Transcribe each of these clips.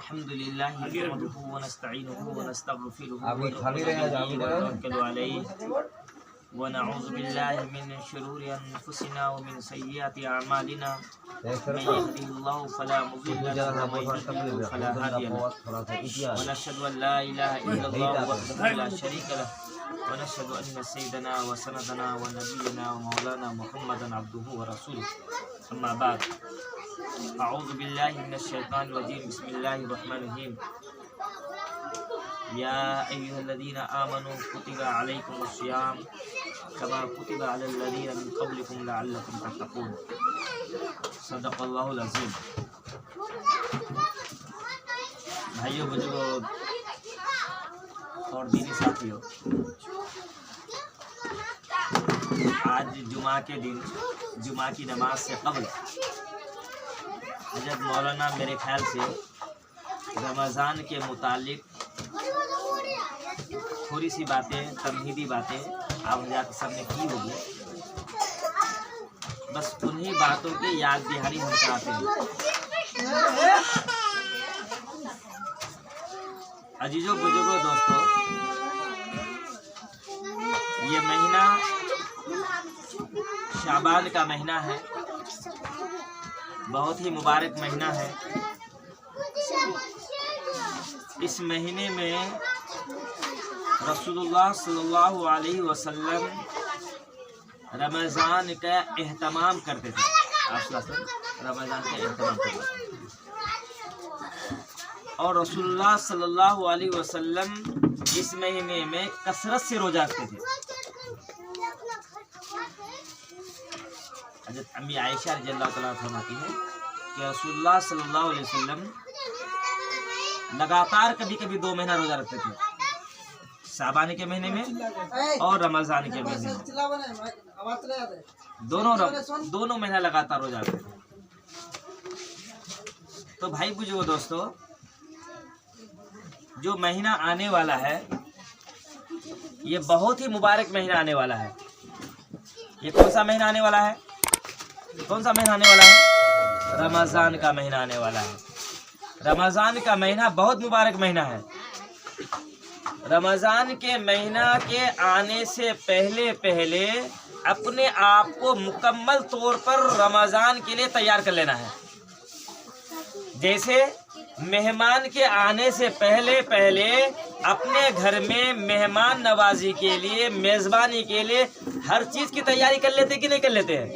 अल्हम्दुलिल्लाह नहमदुहु व नस्तईनुहु व नस्तगफिरुहु व नतवक्कलु अलैहि व नऊज़ु बिल्लाहि मिन शुरूरि अनफुसिना व मिन सय्यिआति अअमालिना मन यहदिहिल्लाहु फला मुज़िल्ल लहु व मन युद्लिल फला हादिय लहु व नशहदु अन ला इलाहा इल्लल्लाह वहदहु ला शरीका लहु व नशहदु अन्ना सय्यदना व सनदना व नबियना व मौलाना मुहम्मदन अब्दुहु व रसूलुहु अम्मा बाद अऊज़ु बिल्लाहि मिनश शैतानिर रजीम बिस्मिल्लाहिर रहमानिर रहीम या अय्युहल्लज़ीना आमनू कुतिबा अलैकुमुस्सियाम कमा कुतिबा अलल्लज़ीना मिन क़ब्लिकुम लअल्लकुम तत्तक़ून सदक़ल्लाहुल अज़ीम। भाइयों बुजुर्गों और दीनी साथियों, आज जुमा के दिन जुमा की नमाज से कबल हज़रत मौलाना मेरे ख्याल से रमज़ान के मुतालिक थोड़ी सी बातें, तमहीदी बातें आप हज़रात सब ने की होगी। बस उन्हीं बातों की याद दहानी हम कराते हैं। अजीजों बुजुर्गों दोस्तों, ये महीना शाबान का महीना है, बहुत ही मुबारक महीना है। इस महीने में रसूलुल्लाह सल्लल्लाहु अलैहि वसल्लम रमज़ान का एहतमाम करते थे। रमज़ान का एहतमाम करते थे और रसूलुल्लाह सल्लल्लाहु अलैहि वसल्लम इस महीने में कसरत से रोजा रखते थे। हज़रत अम्मी आयशा रज़ियल्लाहु तआला फरमाती है कि रसूलुल्लाह सल्लल्लाहु अलैहि वसल्लम लगातार कभी कभी 2 महीना रोजा रखते थे, शाबान के महीने में और रमज़ान के महीने में। दोनों महीना लगातार रोजा रखते थे। तो भाई बुजुर्गों दोस्तों, जो महीना आने वाला है ये बहुत ही मुबारक महीना आने वाला है। ये कौन सा महीना आने वाला है? कौन सा महीना आने वाला है? रमज़ान का महीना आने वाला है। रमज़ान का महीना बहुत मुबारक महीना है। रमज़ान के महीना के आने से पहले पहले अपने आप को मुकम्मल तौर पर रमज़ान के लिए तैयार कर लेना है। जैसे मेहमान के आने से पहले पहले अपने घर में मेहमान नवाजी के लिए, मेज़बानी के लिए हर चीज़ की तैयारी कर लेते कि नहीं कर लेते हैं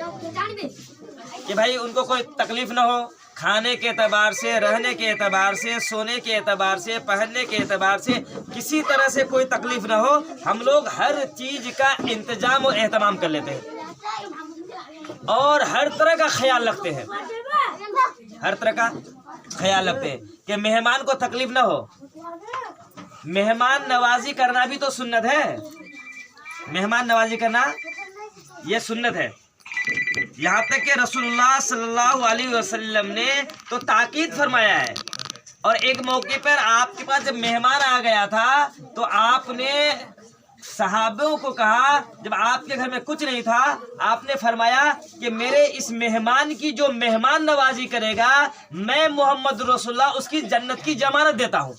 कि भाई उनको कोई तकलीफ़ ना हो, खाने के एतबार से, रहने के एतबार से, सोने के एतबार से, पहनने के एतबार से किसी तरह से कोई तकलीफ़ ना हो। हम लोग हर चीज़ का इंतज़ाम और एहतमाम कर लेते हैं और हर तरह का ख्याल रखते हैं। हर तरह का ख्याल रखते हैं कि मेहमान को तकलीफ ना हो। मेहमान नवाजी करना भी तो सुन्नत है। मेहमान नवाजी करना ये सुन्नत है। यहाँ तक कि रसूलुल्लाह सल्लल्लाहु अलैहि वसल्लम ने तो ताकीद फरमाया है। और एक मौके पर आपके पास जब मेहमान आ गया था तो आपने सहाबों को कहा, जब आपके घर में कुछ नहीं था, आपने फरमाया कि मेरे इस मेहमान की जो मेहमान नवाजी करेगा, मैं मोहम्मद रसूलुल्लाह उसकी जन्नत की जमानत देता हूँ।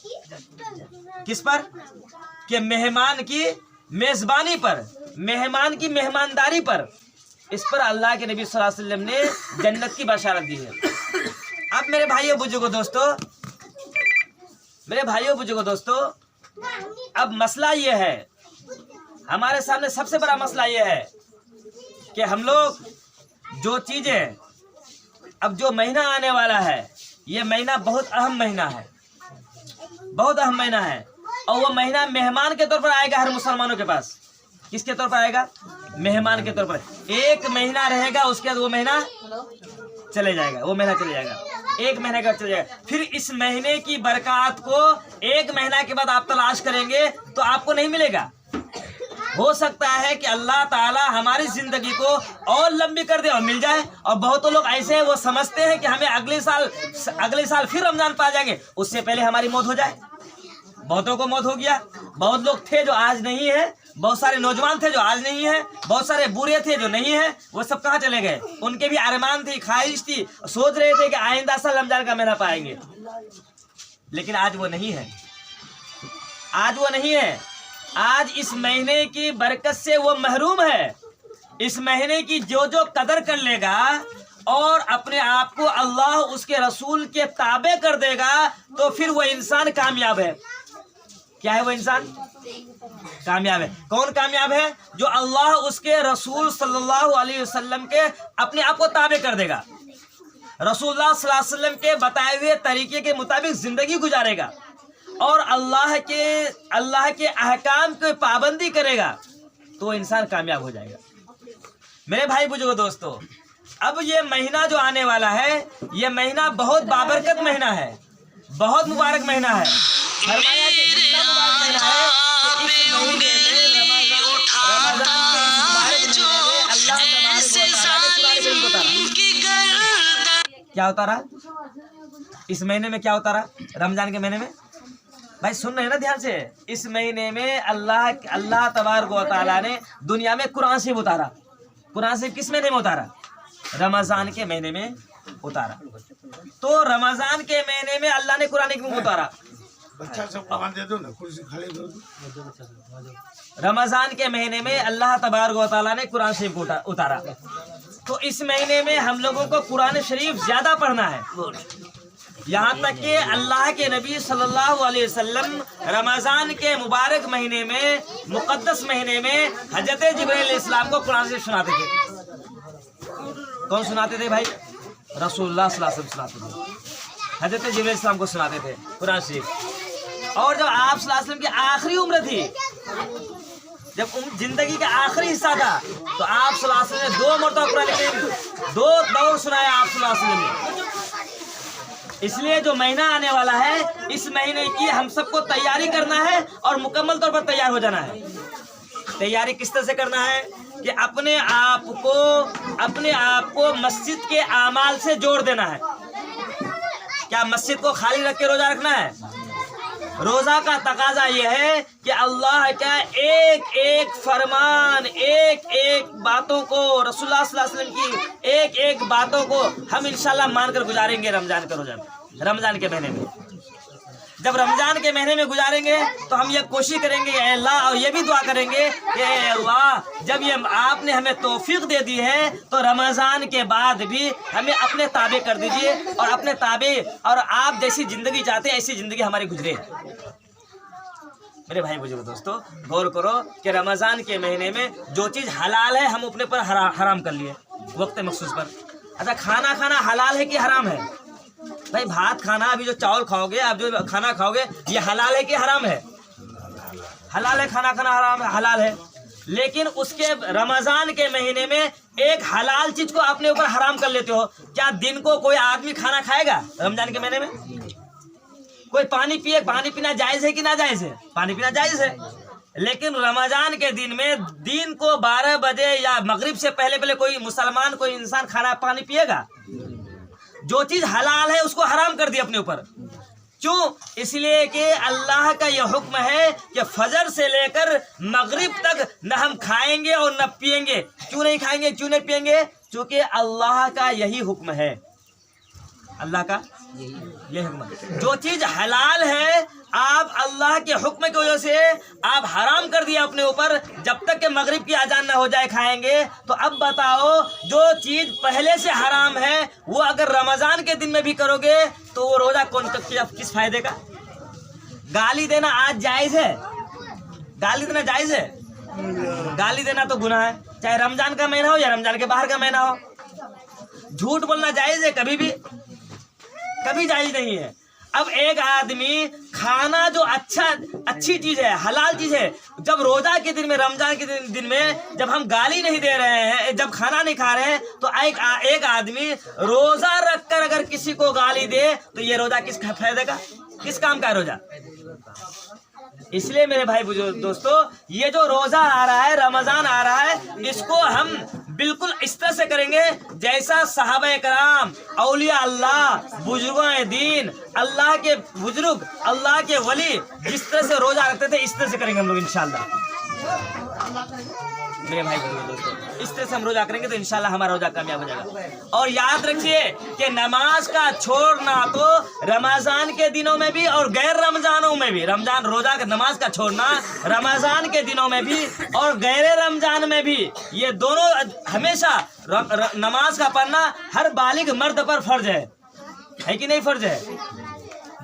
किस पर? कि मेहमान की मेज़बानी पर, मेहमान की मेहमानदारी पर। इस पर अल्लाह के नबी सल्लल्लाहु अलैहि वसल्लम ने जन्नत की बशारत दी है। अब मेरे भाइयों बुजुर्गों दोस्तों, अब मसला ये है, हमारे सामने सबसे बड़ा मसला ये है कि हम लोग जो चीज़ें, अब जो महीना आने वाला है, ये महीना बहुत अहम महीना है, बहुत अहम महीना है। और वो महीना मेहमान के तौर पर आएगा हर मुसलमानों के पास। किसके तौर पर आएगा? मेहमान के तौर पर। 1 महीना रहेगा, उसके बाद वो महीना चले जाएगा, वो महीना चले जाएगा, 1 महीने का चले जाएगा। फिर इस महीने की बरकत को 1 महीना के बाद आप तलाश करेंगे तो आपको नहीं मिलेगा। हो सकता है कि अल्लाह ताला हमारी जिंदगी को और लंबी कर दे और मिल जाए। और बहुत लोग ऐसे हैं, वो समझते हैं कि हमें अगले साल फिर रमजान पा जाएंगे, उससे पहले हमारी मौत हो जाए। बहुतों को मौत हो गया। बहुत लोग थे जो आज नहीं है, बहुत सारे नौजवान थे जो आज नहीं है, बहुत सारे बूढ़े थे जो नहीं है, वो सब कहाँ चले गए? उनके भी अरमान थी, ख्वाहिश थी, सोच रहे थे कि आइंदा साल रमजान का महीना पाएंगे। लेकिन आज वो नहीं है, आज वो नहीं है। आज इस महीने की बरकत से वो महरूम है। इस महीने की जो जो कदर कर लेगा और अपने आप को अल्लाह उसके रसूल के ताबे कर देगा तो फिर वो इंसान कामयाब है। क्या है वो इंसान? कामयाब है। कौन कामयाब है? जो अल्लाह उसके रसूल सल्लल्लाहु अलैहि वसल्लम के अपने आप को ताबे कर देगा, रसूलुल्लाह सल्लल्लाहु अलैहि वसल्लम के बताए हुए तरीके के मुताबिक जिंदगी गुजारेगा और अल्लाह के अहकाम की पाबंदी करेगा तो इंसान कामयाब हो जाएगा। मेरे भाई बुजुर्ग दोस्तों, अब ये महीना जो आने वाला है, ये महीना बहुत बाबरकत महीना है, बहुत मुबारक महीना है। फरमाया कि इतना मुबारक महीना है कि इस महीने में रमजान के इस मुबारक महीने में अल्लाह तबारक व तआला ने कुरान करीम को उतारा। क्या उतारा? इस महीने में क्या उतारा? रमजान के महीने में भाई सुन रहे हैं ना ध्यान से। इस महीने में अल्लाह तबारक व तआला ने दुनिया में कुरान शरीफ उतारा। कुरान शरीफ किस महीने में उतारा? रमजान के महीने में उतारा। तो रमजान के महीने में अल्लाह ने कुरान करीम उतारा। बच्चा सब कुरान दे दो ना, कुर्सी खाली दो। रमजान के महीने में अल्लाह तबारक व तआला ने कुरान शरीफ को उतारा। तो इस महीने में हम लोगों को कुरान शरीफ ज्यादा पढ़ना है। यहाँ तक कि अल्लाह के नबी सल्लल्लाहु अलैहि वसल्लम रमजान के मुबारक महीने में, मुकद्दस महीने में हजरत जिब्रील इस्लाम को कुरान शरीफ सुनाते थे। कौन सुनाते थे भाई? रसूलुल्लाह सल्लल्लाहु अलैहि वसल्लम सुनाते थे। हजरत जिब्रील इस्लाम को सुनाते थे कुरान शरीफ। और जब आप सल्लल्लाहु अलैहि वसल्लम की आखिरी उम्र थी, जब जिंदगी का आखिरी हिस्सा था, तो आप सल्लल्लाहु अलैहि वसल्लम ने 2 मरतबा कुरान करीम 2 दौर सुनाया आप सल्लल्लाहु अलैहि वसल्लम ने। इसलिए जो महीना आने वाला है, इस महीने की हम सबको तैयारी करना है और मुकम्मल तौर पर तैयार हो जाना है। तैयारी किस तरह से करना है कि अपने आप को मस्जिद के आमाल से जोड़ देना है। क्या मस्जिद को खाली रख के रोजा रखना है? रोजा का तकाजा यह है कि अल्लाह का एक एक फरमान, एक एक बातों को, रसूलुल्लाह सल्लल्लाहु अलैहि वसल्लम की एक एक बातों को हम इंशाल्लाह मानकर गुजारेंगे रमजान का रोजा, रमजान के महीने में। जब रमजान के महीने में गुजारेंगे तो हम ये कोशिश करेंगे अल्लाह, और ये भी दुआ करेंगे कि अल्लाह जब ये आपने हमें तौफीक दे दी है तो रमजान के बाद भी हमें अपने ताबे कर दीजिए और अपने ताबे और आप जैसी जिंदगी चाहते हैं ऐसी जिंदगी हमारी गुजरे। मेरे भाई बुजुर्ग दोस्तों, गौर करो कि रमजान के महीने में जो चीज़ हलाल है हम अपने पर हराम कर लिए वक्त मखसूस पर। अच्छा, खाना खाना हलाल है कि हराम है? भाई भात खाना, अभी जो चावल खाओगे, आप जो खाना खाओगे, ये हलाल है कि हराम है? हलाल है। खाना खाना हराम है, हलाल है। लेकिन उसके रमजान के महीने में एक हलाल चीज को अपने ऊपर हराम कर लेते हो। क्या दिन को कोई आदमी खाना खाएगा रमजान के महीने में? कोई पानी पिए, पानी पीना जायज है कि ना जायज है? पानी पीना जायज है। लेकिन रमजान के दिन में दिन को 12 बजे या मगरिब से पहले कोई मुसलमान, कोई इंसान खाना पानी पिएगा? जो चीज हलाल है उसको हराम कर दिया अपने ऊपर। क्यों? इसलिए कि अल्लाह का यह हुक्म है कि फजर से लेकर मगरिब तक न हम खाएंगे और न पिएंगे। क्यों नहीं खाएंगे, क्यों नहीं पिएंगे? क्योंकि अल्लाह का यही हुक्म है। अल्लाह का यही हुक्म है। जो चीज हलाल है आप अल्लाह के हुक्म की वजह से आप हराम कर दिया अपने ऊपर, जब तक कि मगरिब की अजान ना हो जाए खाएंगे। तो अब बताओ, जो चीज पहले से हराम है वो अगर रमजान के दिन में भी करोगे तो वो रोजा किस फायदे का? गाली देना आज जायज है? गाली देना जायज है? गाली देना तो गुनाह है, चाहे रमजान का महीना हो या रमजान के बाहर का महीना हो। झूठ बोलना जायज है? कभी भी कभी जायज नहीं है। अब एक आदमी खाना जो अच्छी चीज है, हलाल चीज है, जब रोजा के दिन में, रमजान के दिन में जब हम गाली नहीं दे रहे हैं, जब खाना नहीं खा रहे हैं, तो एक आदमी रोजा रखकर अगर किसी को गाली दे तो ये रोजा किस फायदे का, किस काम का रोजा? इसलिए मेरे भाई बुजुर्ग दोस्तों, ये जो रोजा आ रहा है, रमजान आ रहा है, इसको हम बिल्कुल इस तरह से करेंगे जैसा सहाबा कराम, औलिया अल्लाह, बुजुर्गों दीन, अल्लाह के बुजुर्ग, अल्लाह के वली जिस तरह से रोजा रखते थे, इस तरह से करेंगे हम लोग इंशाअल्लाह। मेरे भाई बहनों दोस्तों, इस तरह से हम रोजा करेंगे तो इंशाल्लाह हमारा रोजा कामयाब हो जाएगा। और याद रखिए कि नमाज का छोड़ना तो रमजान के दिनों में भी और गैर रमजानों में भी, रमजान रोजा का नमाज का छोड़ना रमजान के दिनों में भी और गैर रमजान में भी, ये दोनों हमेशा नमाज का पढ़ना हर बालिग मर्द पर फर्ज है कि नहीं? फर्ज है,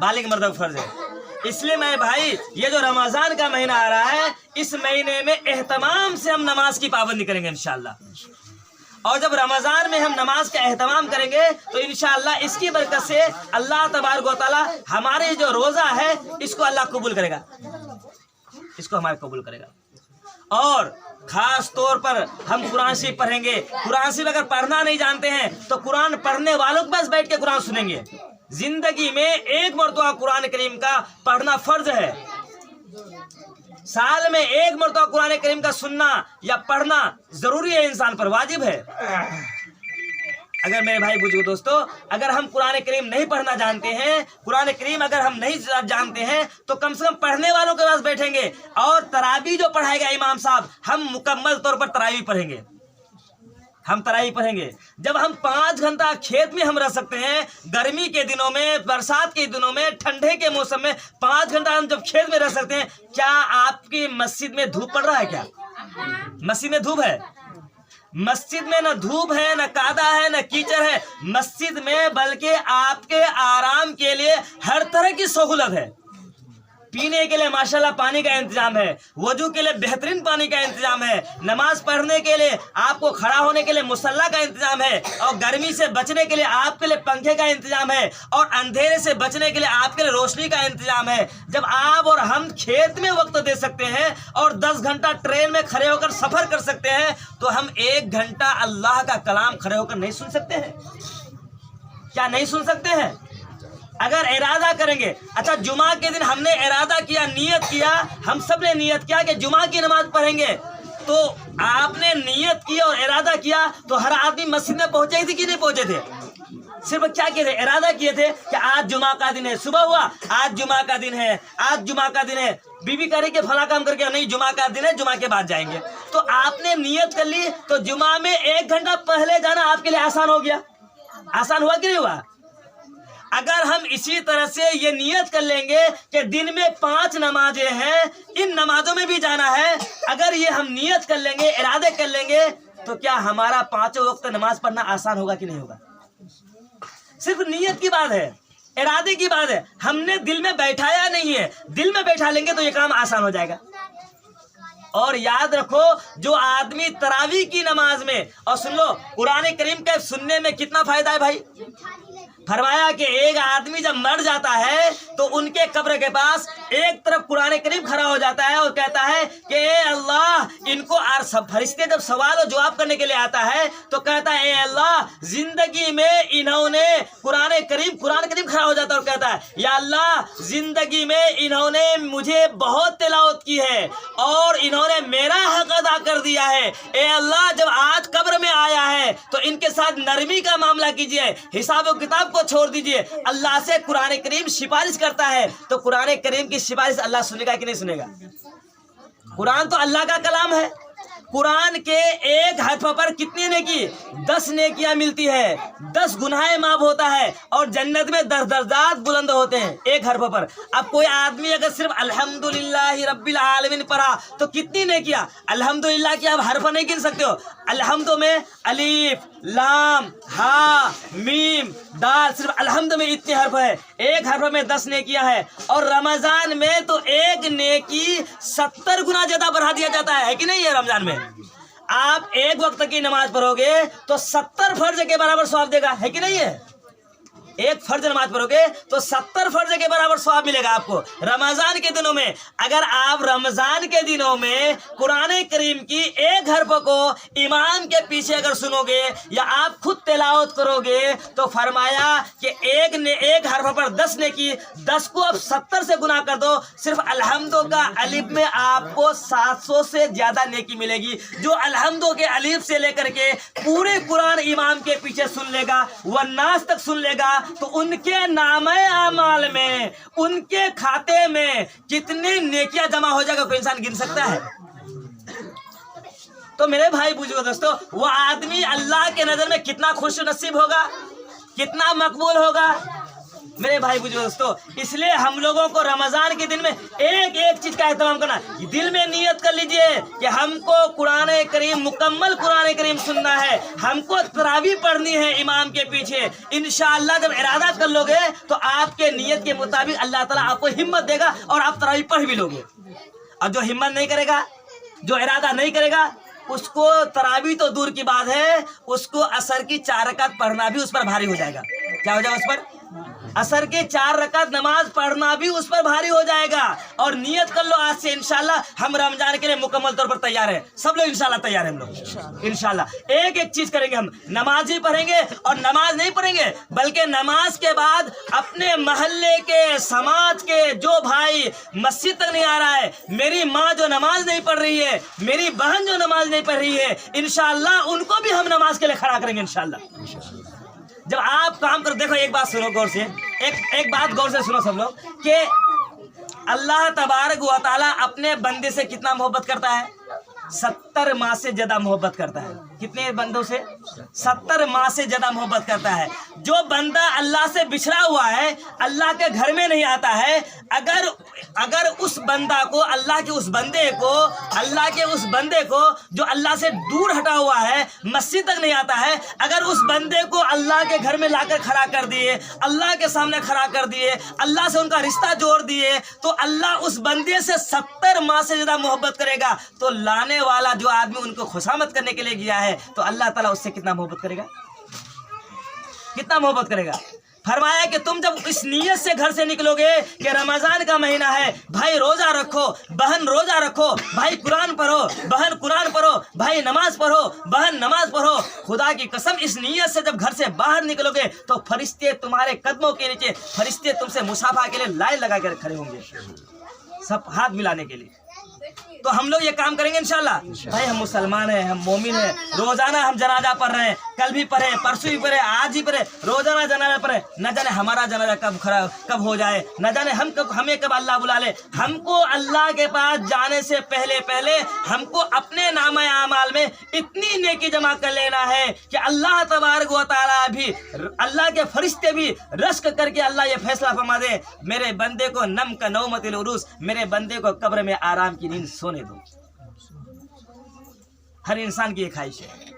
बालिग मर्द पर फर्ज है। इसलिए मैं भाई, ये जो रमजान का महीना आ रहा है, इस महीने में एहतमाम से हम नमाज की पाबंदी करेंगे इंशाल्लाह। और जब रमजान में हम नमाज का एहतमाम करेंगे तो इंशाल्लाह इसकी बरकत से अल्लाह तबारक व तआला हमारे जो रोजा है इसको अल्लाह कबूल करेगा, इसको हमारे कबूल करेगा। और खास तौर पर हम कुरान शरीफ पढ़ेंगे। कुरान शरीफ अगर पढ़ना नहीं जानते हैं तो कुरान पढ़ने वालों के पास बैठ के कुरान सुनेंगे। जिंदगी में एक मरतबा कुरान करीम का पढ़ना फर्ज है, साल में एक मरतबा कुरान करीम का सुनना या पढ़ना जरूरी है, इंसान पर वाजिब है। अगर मेरे भाई बुजुर्ग दोस्तों, अगर हम कुरान करीम नहीं पढ़ना जानते हैं, कुरान करीम अगर हम नहीं जानते हैं तो कम से कम पढ़ने वालों के पास बैठेंगे और तरावी जो पढ़ाएगा इमाम साहब, हम मुकम्मल तौर पर तरावी पढ़ेंगे, हम तरावी पढ़ेंगे। जब हम 5 घंटा खेत में हम रह सकते हैं, गर्मी के दिनों में, बरसात के दिनों में, ठंडे के मौसम में 5 घंटा हम जब खेत में रह सकते हैं, क्या आपकी मस्जिद में धूप पड़ रहा है? क्या मस्जिद में धूप है? मस्जिद में न धूप है, न कादा है, न कीचड़ है। मस्जिद में बल्कि आपके आराम के लिए हर तरह की सहूलत है। पीने के लिए माशाल्लाह पानी का इंतजाम है, वजू के लिए बेहतरीन पानी का इंतजाम है, नमाज पढ़ने के लिए आपको खड़ा होने के लिए मुसल्ला का इंतजाम है, और गर्मी से बचने के लिए आपके लिए पंखे का इंतजाम है, और अंधेरे से बचने के लिए आपके लिए रोशनी का इंतजाम है। जब आप और हम खेत में वक्त दे सकते हैं और 10 घंटा ट्रेन में खड़े होकर सफर कर सकते हैं, तो हम 1 घंटा अल्लाह का कलाम खड़े होकर नहीं सुन सकते हैं? क्या नहीं सुन सकते हैं? अगर इरादा करेंगे। अच्छा, जुमा के दिन हमने इरादा किया, नियत किया, हम सब ने नियत किया कि जुमा की नमाज पढ़ेंगे, तो आपने नियत की और इरादा किया तो हर आदमी मस्जिद में पहुंचे थे कि नहीं पहुंचे थे? सिर्फ क्या किए थे? इरादा किए थे कि आज जुमा का दिन है। सुबह हुआ, आज जुमा का दिन है, आज जुमा का दिन है। बीवी कह रही कि फला काम करके, नहीं जुमा का दिन है, जुमा के बाद जाएंगे। तो आपने नियत कर ली, तो जुमा में 1 घंटा पहले जाना आपके लिए आसान हो गया। आसान हुआ कि नहीं हुआ? अगर हम इसी तरह से ये नियत कर लेंगे कि दिन में 5 नमाजें हैं, इन नमाजों में भी जाना है, अगर ये हम नियत कर लेंगे, इरादे कर लेंगे, तो क्या हमारा 5 वक्त नमाज पढ़ना आसान होगा कि नहीं होगा? सिर्फ नियत की बात है, इरादे की बात है, हमने दिल में बैठाया नहीं है। दिल में बैठा लेंगे तो ये काम आसान हो जाएगा। और याद रखो, जो आदमी तरावी की नमाज में, और सुन लो, कुरान करीम के सुनने में कितना फायदा है भाई। फरमाया कि एक आदमी जब मर जाता है तो उनके कब्र के पास एक तरफ कुरान करीम खड़ा हो जाता है और कहता है कि ए अल्लाह, इनको सब फरिश्ते जब सवाल और जवाब करने के लिए आता है तो कहता है, ए अल्लाह, जिंदगी में इन्होंने कुरान करीम खड़ा हो जाता है और कहता है, या अल्लाह, जिंदगी में इन्होंने मुझे बहुत तिलावत की है और इन्होंने मेरा हक अदा कर दिया है। ए अल्लाह, जब आज कब्र में आया है तो इनके साथ नरमी का मामला कीजिए, हिसाब और किताब को छोड़ दीजिए। अल्लाह से कुरान करीम सिफारिश करता है, तो कुरान करीम की सिफारिश अल्लाह सुनेगा कि नहीं सुनेगा? कुरान तो अल्लाह का कलाम है। कुरान के एक हर्फ पर कितनी नेकी? 10 नेकियां मिलती है, 10 गुनाह माफ होता है, और जन्नत में 10 दर्जात बुलंद होते हैं एक हर्फ पर। अब कोई आदमी अगर सिर्फ अल्हम्दुलिल्लाह रब्बिल आलमीन पढ़ा तो कितनी नेकियां? अल्हम्दुलिल्लाह की आप हर्फ नहीं गिन सकते हो। अल्हम्दु में अलीफ, लाम, हा, मीम, दाल, सिर्फ अल्हम्दु में इतने हर्फ है। एक हर्फ में 10 नेकियां है। और रमजान में तो एक नेकी 70 गुना ज्यादा बढ़ा दिया जाता है कि नहीं? है रमजान में आप एक वक्त की नमाज पढ़ोगे तो 70 फर्ज के बराबर सवाब देगा, है कि नहीं? है एक फर्ज नमाज पढ़ोगे तो 70 फर्ज के बराबर सवाब मिलेगा आपको रमजान के दिनों में। अगर आप रमजान के दिनों में कुरान करीम की एक हर्फ को इमाम के पीछे अगर सुनोगे या आप खुद तिलावत करोगे तो फरमाया कि एक हर्फ पर 10 नेकी, 10 को आप 70 से गुना कर दो, सिर्फ अल्हम्दु का अलिफ में आपको 700 से ज्यादा नेकी मिलेगी। जो अल्हम्दु के अलिफ से लेकर के पूरे कुरान इमाम के पीछे सुन लेगा, वह नास तक सुन लेगा, तो उनके नामे आमाल में, उनके खाते में कितनी नेकियां जमा हो जाएगा कोई इंसान गिन सकता है? तो मेरे भाई बुजुर्गो दोस्तों, वो आदमी अल्लाह के नजर में कितना खुश नसीब होगा, कितना मकबूल होगा मेरे भाई बुजुर्गो दोस्तों। इसलिए हम लोगों को रमजान के दिन में एक एक चीज का एहतमाम करना, दिल में नियत कर लीजिए कि हमको कुरान करीम, मुकम्मल कुरान करीम सुनना है, हमको तरावी पढ़नी है इमाम के पीछे। इंशाअल्लाह जब इरादा कर लोगे तो आपके नियत के मुताबिक अल्लाह ताला आपको हिम्मत देगा और आप तरावी पढ़ भी लोगे। और जो हिम्मत नहीं करेगा, जो इरादा नहीं करेगा, उसको तरावी तो दूर की बात है, उसको असर की 4 रकात पढ़ना भी उस पर भारी हो जाएगा। क्या हो जाएगा उस पर? असर के 4 रकात नमाज पढ़ना भी उस पर भारी हो जाएगा। और नियत कर लो आज से इंशाल्लाह हम रमजान के लिए मुकम्मल तौर पर तैयार हैं। सब लोग इंशाल्लाह तैयार हैं। हम लोग इंशाल्लाह एक एक चीज करेंगे। हम नमाज ही पढ़ेंगे, और नमाज नहीं पढ़ेंगे बल्कि नमाज के बाद अपने मोहल्ले के, समाज के जो भाई मस्जिद तक नहीं आ रहा है, मेरी माँ जो नमाज नहीं पढ़ रही है, मेरी बहन जो नमाज नहीं पढ़ रही है, इंशाल्लाह उनको भी हम नमाज के लिए खड़ा करेंगे इंशाल्लाह। जब आप काम कर, देखो एक बात सुनो गौर से, एक बात गौर से सुनो सब लोग, कि अल्लाह तबारक व तआला अपने बंदे से कितना मोहब्बत करता है? 70 माह से ज्यादा मोहब्बत करता है। कितने बंदों से? 70 माह से ज्यादा मोहब्बत करता है। जो बंदा अल्लाह से बिछड़ा हुआ है, अल्लाह के घर में नहीं आता है, अगर उस बंदा को, अल्लाह के उस बंदे को जो अल्लाह से दूर हटा हुआ है, मस्जिद तक नहीं आता है, अगर उस बंदे को अल्लाह के घर में लाकर खड़ा कर दिए, अल्लाह के सामने खड़ा कर दिए, अल्लाह से उनका रिश्ता जोड़ दिए, तो अल्लाह उस बंदे से 70 माह से ज्यादा मोहब्बत करेगा। तो लाने वाला जो आदमी उनको खुशामद करने के लिए गया है, तो अल्लाह ताला उससे कितना मोहब्बत करेगा? कितना मोहब्बत करेगा? फरमाया कि तुम जब इस नीयत से घर से निकलोगे कि रमजान का महीना है, भाई रोजा रखो, बहन रोजा रखो, भाई कुरान पढ़ो, बहन कुरान पढ़ो, भाई नमाज पढ़ो, बहन नमाज पढ़ो, खुदा की कसम इस नीयत से जब घर से बाहर निकलोगे तो फरिश्ते तुम्हारे कदमों के नीचे, फरिश्ते तुमसे मुसाफा के लिए लाइन लगा कर खड़े होंगे, सब हाथ मिलाने के लिए। तो हम लोग ये काम करेंगे इंशाल्लाह। भाई हम मुसलमान हैं, हम मोमिन हैं, रोजाना हम जनाजा पढ़ रहे हैं, कल भी पढ़े, परसों भी पढ़े, आज ही पढ़े, रोजाना जनाजा पढ़े। न जाने हमारा जनाजा कब हो जाए, न जाने हमें कब अल्लाह बुला ले। हमको अल्लाह के पास जाने से पहले हमको अपने नामे आमाल में इतनी नेकी जमा कर लेना है कि अल्लाह तबारक व तआला भी, अल्लाह के फरिश्ते भी रश्क करके अल्लाह ये फैसला फरमा दे, मेरे बंदे को नम का नौमतिल उरूस, मेरे बंदे को कब्र में आराम की नींद सोने दो। हर इंसान की ये ख्वाहिश है।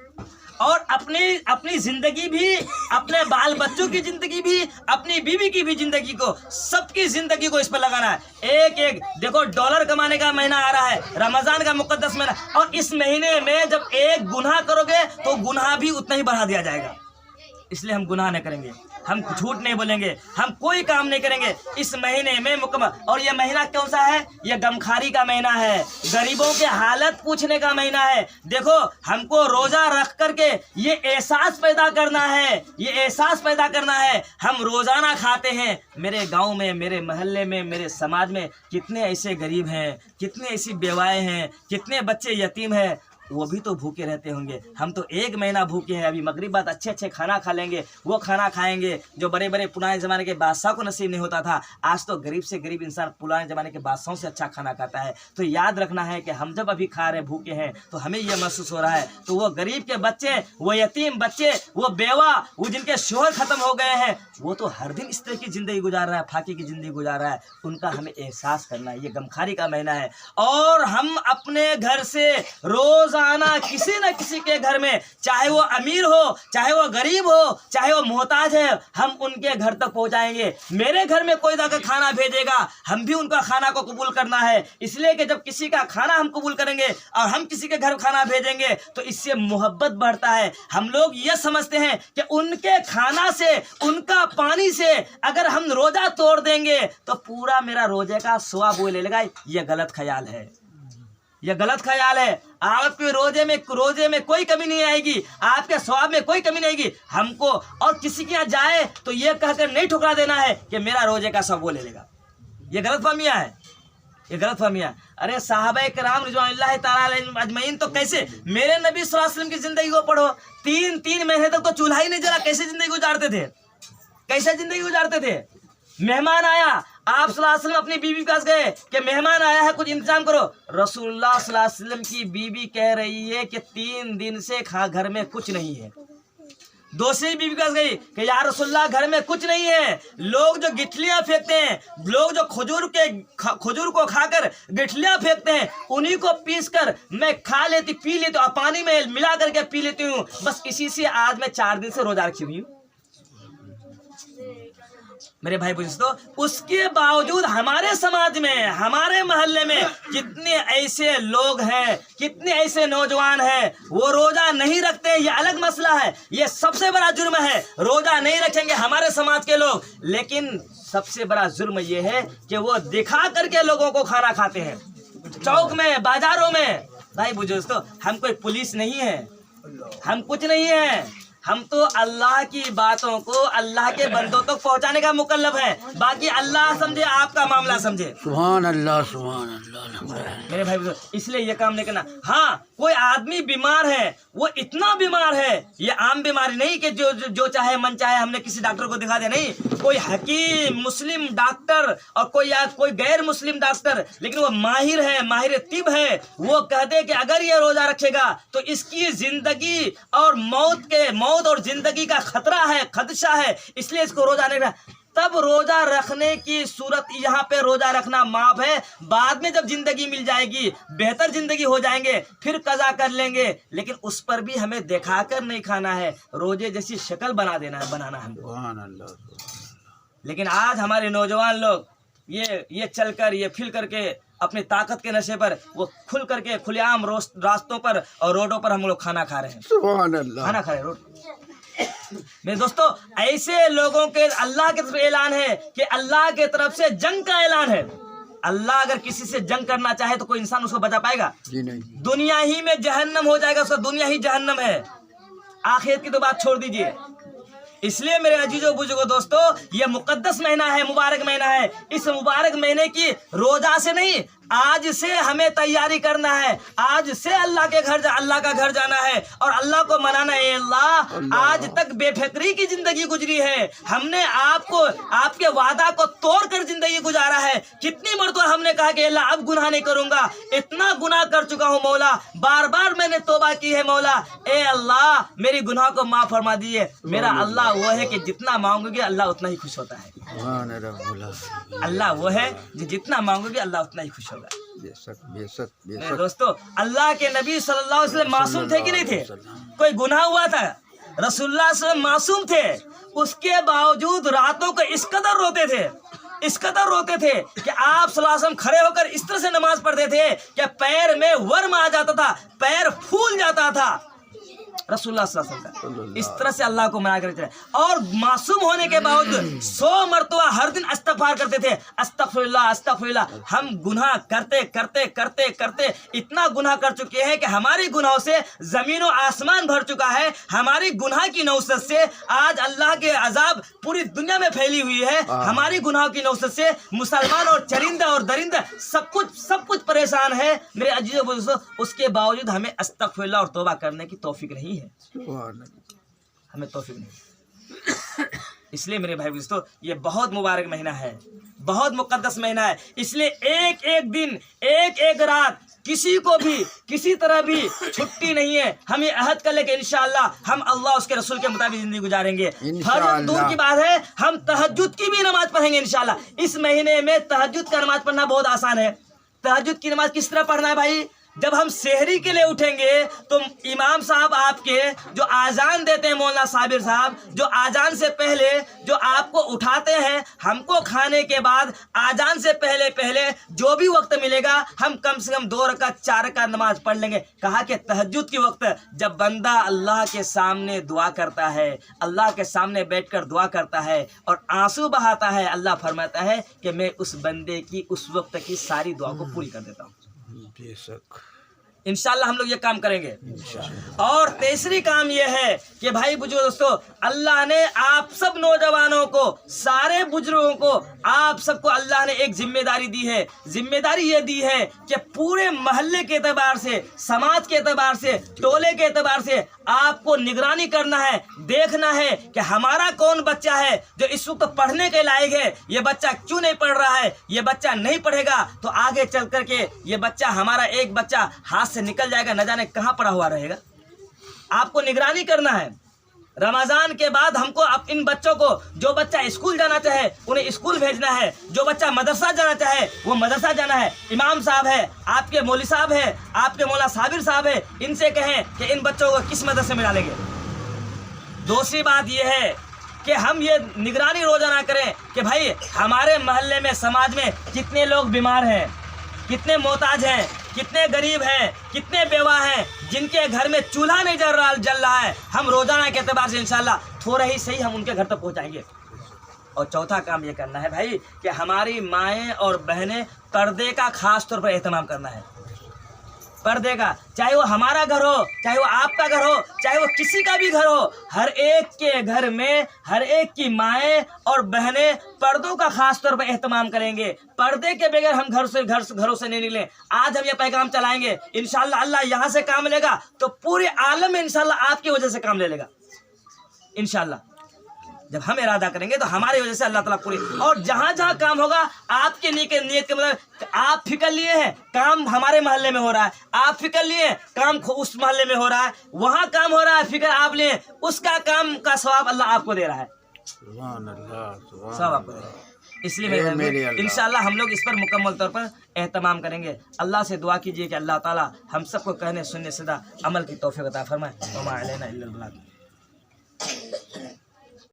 और अपनी जिंदगी भी, अपने बाल बच्चों की जिंदगी भी, अपनी बीवी की भी जिंदगी को, सबकी जिंदगी को इस पर लगाना है। एक देखो, डॉलर कमाने का महीना आ रहा है, रमजान का मुकद्दस महीना, और इस महीने में जब एक गुनाह करोगे तो गुनाह भी उतना ही बढ़ा दिया जाएगा। इसलिए हम गुनाह नहीं करेंगे, हम झूठ नहीं बोलेंगे, हम कोई काम नहीं करेंगे इस महीने में मुकम्मल। और ये महीना कौन सा है? ये गमखारी का महीना है, गरीबों के हालत पूछने का महीना है। देखो, हमको रोजा रख करके ये एहसास पैदा करना है, ये एहसास पैदा करना है। हम रोजाना खाते हैं, मेरे गांव में, मेरे मोहल्ले में, मेरे समाज में कितने ऐसे गरीब हैं, कितनी ऐसी बेवाएं हैं, कितने बच्चे यतीम हैं, वो भी तो भूखे रहते होंगे। हम तो 1 महीना भूखे हैं। अभी मगरिब बाद अच्छे खाना खा लेंगे, वो खाना खाएंगे जो बड़े बड़े पुराने ज़माने के बादशाह को नसीब नहीं होता था। आज तो गरीब से गरीब इंसान पुराने ज़माने के बादशाहों से अच्छा खाना खाता है। तो याद रखना है कि हम जब अभी खा रहे भूखे हैं तो हमें ये महसूस हो रहा है, तो वो गरीब के बच्चे, वो यतीम बच्चे, वो बेवा, वो जिनके शोहर ख़त्म हो गए हैं, वो तो हर दिन इस तरह की ज़िंदगी गुजार रहा है, फाके की ज़िंदगी गुजार रहा है। उनका हमें एहसास करना है। ये गमखारी का महीना है, और हम अपने घर से रोज़ आना किसी न किसी के घर में, चाहे वो अमीर हो, चाहे वो गरीब हो, चाहे वो मोहताज है, हम उनके घर तक पहुंचाएंगे। मेरे घर में कोई जाकर खाना भेजेगा, हम भी उनका खाना को कबूल करना है। इसलिए कि जब किसी का खाना हम कबूल करेंगे और हम किसी के घर खाना भेजेंगे तो इससे मोहब्बत बढ़ता है। हम लोग ये समझते हैं कि उनके खाना से, उनका पानी से अगर हम रोजा तोड़ देंगे तो पूरा मेरा रोजे का सवाब वो ले लेगा। ये गलत ख्याल है, यह गलत ख्याल है। आपके रोजे में कोई कमी नहीं आएगी, आपके सवाब में कोई कमी नहीं आएगी। हमको और किसी के यहाँ जाए तो ये कहकर नहीं ठुकरा देना है कि मेरा रोजे का सवाब वो ले लेगा। ये गलत फहमियाँ है, ये गलत फहमियाँ। अरे साहबे किराम रिज़वानुल्लाह ताला अलैहिम अजमईन तो कैसे, मेरे नबी सल्लल्लाहु अलैहि वसल्लम की जिंदगी को पढ़ो, 3 महीने तक तो चूल्हा ही नहीं जला, कैसे जिंदगी गुजारते थे, कैसे जिंदगी गुजारते थे। मेहमान आया, आप सल्लल्लाहु अलैहि वसल्लम अपनी बीवी के पास गए कि मेहमान आया है, कुछ इंतजाम करो। रसूलुल्लाह सल्लल्लाहु अलैहि वसल्लम की बीवी कह रही है कि 3 दिन से घर में कुछ नहीं है। दूसरी बीवी के पास गई कि या रसूलुल्लाह घर में कुछ नहीं है, लोग जो गिठलियां फेंकते हैं, लोग जो खजूर को खाकर गिठलियां फेंकते हैं, उन्हीं को पीस कर मैं पी लेती हूँ, पानी में मिला करके पी लेती हूँ। बस इसी से आज मैं 4 दिन से रोजा रखी हुई हूँ। मेरे भाई दोस्तों, उसके बावजूद हमारे समाज में, हमारे मोहल्ले में कितने ऐसे लोग हैं, कितने ऐसे नौजवान हैं, वो रोजा नहीं रखते। ये अलग मसला है, ये सबसे बड़ा जुर्म है। रोजा नहीं रखेंगे हमारे समाज के लोग, लेकिन सबसे बड़ा जुर्म ये है कि वो दिखा करके लोगों को खाना खाते हैं चौक में, बाजारों में। भाई दोस्तों, हम कोई पुलिस नहीं है, हम कुछ नहीं है, हम तो अल्लाह की बातों को अल्लाह के बंदों तक पहुंचाने का मुकल्लफ है। बाकी अल्लाह समझे, आपका मामला समझे। सुभान अल्लाह, सुभान अल्लाह। मेरे भाई इसलिए ये काम नहीं करना। हाँ, कोई आदमी बीमार है, वो इतना बीमार है, ये आम बीमारी नहीं कि जो चाहे मन चाहे हमने किसी डॉक्टर को दिखा दिया, नहीं। कोई हकीम मुस्लिम डॉक्टर और कोई गैर मुस्लिम डॉक्टर, लेकिन वो माहिर है, माहिर तिब है, वो कहते कि अगर ये रोजा रखेगा तो इसकी जिंदगी और मौत और जिंदगी का खतरा है, खदशा है, इसलिए इसको रोजा नहीं रखना। तब रोजा रखने की सूरत यहाँ पे रोजा रखना माफ है। बाद में जब जिंदगी मिल जाएगी, बेहतर जिंदगी हो जाएंगे, फिर कजा कर लेंगे, लेकिन उस पर भी हमें दिखाकर नहीं खाना है, रोजे जैसी शक्ल बनाना है हमको। लेकिन आज हमारे नौजवान लोग ये चलकर, ये फिर करके अपनी ताकत के नशे पर वो खुल करके खुलेआम रास्तों पर और रोडों पर हम लोग खाना खा रहे हैं। सुभान अल्लाह, खाना खा रहे हैं रोड। मेरे दोस्तों, ऐसे लोगों के अल्लाह की तरफ ऐलान है कि अल्लाह के तरफ से जंग का ऐलान है। अल्लाह अगर किसी से जंग करना चाहे तो कोई इंसान उसको बचा पाएगा? जी नहीं। दुनिया ही में जहन्नम हो जाएगा, उसका दुनिया ही जहन्नम है। आखिरत की तो बात छोड़ दीजिए। इसलिए मेरे अजीजों बुजुर्गों दोस्तों, ये मुकद्दस महीना है, मुबारक महीना है। इस मुबारक महीने की रोजा से नहीं, आज से हमें तैयारी करना है। आज से अल्लाह का घर जाना है और अल्लाह को मनाना है। अल्लाह, आज तक बेफिक्री की जिंदगी गुजरी है, हमने आपके वादा को तोड़कर जिंदगी गुजारा है। कितनी मरतबा हमने कहा कि अल्लाह अब गुनाह नहीं करूंगा, इतना गुनाह कर चुका हूँ मौला, बार बार मैंने तौबा की है मौला, ए अल्लाह मेरी गुनाह को माफ फरमा दीजिए। मेरा अल्लाह वो है कि जितना मांगोगे अल्लाह उतना ही खुश होता है। अल्लाह वो है जो जितना मांगोगे अल्लाह उतना ही खुश होगा। बेशक दोस्तों, अल्लाह के नबी सल्लल्लाहु अलैहि वसल्लम मासूम थे कि नहीं थे? कोई गुनाह हुआ था? रसूलुल्लाह सल्लल्लाहु अलैहि वसल्लम मासूम थे, उसके बावजूद रातों को इस कदर रोते थे कि आप सल्लल्लाहु अलैहि वसल्लम खड़े होकर इस तरह से नमाज पढ़ते थे कि पैर में वर्म आ जाता था, पैर फूल जाता था। रसूलुल्लाह सल्लल्लाहु अलैहि वसल्लम इस तरह से अल्लाह को मना करते थे, और मासूम होने के बावजूद 100 मरतबा हर दिन इस्तिग़फ़ार करते थे, अस्तग़फ़िरुल्लाह अस्तग़फ़िरुल्लाह। हम गुनाह करते इतना गुनाह कर चुके हैं कि हमारी गुनाहों से जमीन और आसमान भर चुका है। हमारी गुनाह की नौसत से आज अल्लाह के अजाब पूरी दुनिया में फैली हुई है। हमारी गुनाह की नौसत से मुसलमान और चरिंदा और दरिंदा सब कुछ परेशान है। मेरे अजीजों दोस्तों, उसके बावजूद हमें अस्तग़फ़िरुल्लाह और तौबा करने की तौफीक नहीं है, हमें तौफीक नहीं। इसलिए मेरे भाई दोस्तों, ये बहुत मुबारक महीना है, बहुत मुकद्दस महीना है। इसलिए एक दिन एक रात किसी को भी किसी तरह भी छुट्टी नहीं है। हम ये अहद कर ले कि इंशाअल्लाह हम अल्लाह उसके रसूल के मुताबिक जिंदगी गुजारेंगे। फर्ज दूर की बात है, हम तहज्जुद की भी नमाज पढ़ेंगे इंशाअल्लाह। इस महीने में तहज्जुद का नमाज पढ़ना बहुत आसान है। तहज्जुद की नमाज किस तरह पढ़ना है भाई? जब हम सेहरी के लिए उठेंगे तो इमाम साहब आपके जो आजान देते हैं, मौलाना साबिर साहब जो आजान से पहले जो आपको उठाते हैं, हमको खाने के बाद आजान से पहले जो भी वक्त मिलेगा हम कम से कम 2 रकात 4 रकात नमाज पढ़ लेंगे। कहा कि तहज्जुद की वक्त जब बंदा अल्लाह के सामने दुआ करता है, अल्लाह के सामने बैठकर दुआ करता है और आंसू बहाता है, अल्लाह फरमाता है कि मैं उस बंदे की उस वक्त की सारी दुआ को पूरी कर देता हूँ। बेशक इंशाल्लाह हम लोग ये काम करेंगे। और तीसरी काम ये है कि भाई बुजुर्ग दोस्तों, अल्लाह ने आप सब नौजवानों को, सारे बुजुर्गों को, आप सबको अल्लाह ने एक जिम्मेदारी दी है। जिम्मेदारी ये दी है कि पूरे मोहल्ले के एतबार से, समाज के एतबार से, टोले के एतबार से आपको निगरानी करना है, देखना है कि हमारा कौन बच्चा है जो इस वक्त पढ़ने के लायक है, ये बच्चा क्यों नहीं पढ़ रहा है। ये बच्चा नहीं पढ़ेगा तो आगे चल करके ये बच्चा, हमारा एक बच्चा हाथ से निकल जाएगा, न जाने कहाँ पड़ा हुआ रहेगा। आपको निगरानी करना है। रमजान के बाद हमको अब इन बच्चों को, जो बच्चा स्कूल जाना चाहे उन्हें स्कूल भेजना है, जो बच्चा मदरसा जाना चाहे वो मदरसा जाना है। इमाम साहब है, आपके मौलवी साहब है, आपके मौला साबिर साहब है, इनसे कहें कि इन बच्चों को किस मदरसे में डालेंगे। दूसरी बात यह है कि हम ये निगरानी रोजाना करें कि भाई हमारे मोहल्ले में, समाज में कितने लोग बीमार हैं, कितने मोहताज हैं, कितने गरीब हैं, कितने बेवा हैं, जिनके घर में चूल्हा नहीं जल रहा है। हम रोजाना के एतबार से इंशाल्लाह थोड़ा ही सही हम उनके घर तक पहुंचाएंगे। और चौथा काम ये करना है भाई कि हमारी माएँ और बहनें पर्दे का खास तौर पर एहतमाम करना है। पर्दे का, चाहे वो हमारा घर हो, चाहे वो आपका घर हो, चाहे वो किसी का भी घर हो, हर एक के घर में हर एक की माएँ और बहनें पर्दों का खास तौर पर एहतमाम करेंगे। पर्दे के बगैर हम घरों से नहीं निकलें। आज हम ये पैगाम चलाएंगे, इंशाल्लाह अल्लाह यहाँ से काम लेगा तो पूरे आलम में इंशाल्लाह आपकी वजह से काम ले लेगा। इंशाल्लाह जब हम इरादा करेंगे तो हमारी वजह से अल्लाह ताला पूरी, और जहाँ जहाँ काम होगा आपके नीयत के मतलब आप फिक्र लिए हैं काम हमारे मोहल्ले में हो रहा है, आप फिक्र लिए काम उस मोहल्ले में हो रहा है, वहाँ काम हो रहा है, फिक्र आप लिए, उसका काम का सवाब अल्लाह आपको दे रहा है, सब आपको दे रहा है। इसलिए इंशाल्लाह हम लोग इस पर मुकम्मल तौर पर एहतमाम करेंगे। अल्लाह से दुआ कीजिए कि अल्लाह ताला हम सबको कहने सुनने सदा अमल की तौफीक अता फरमाए।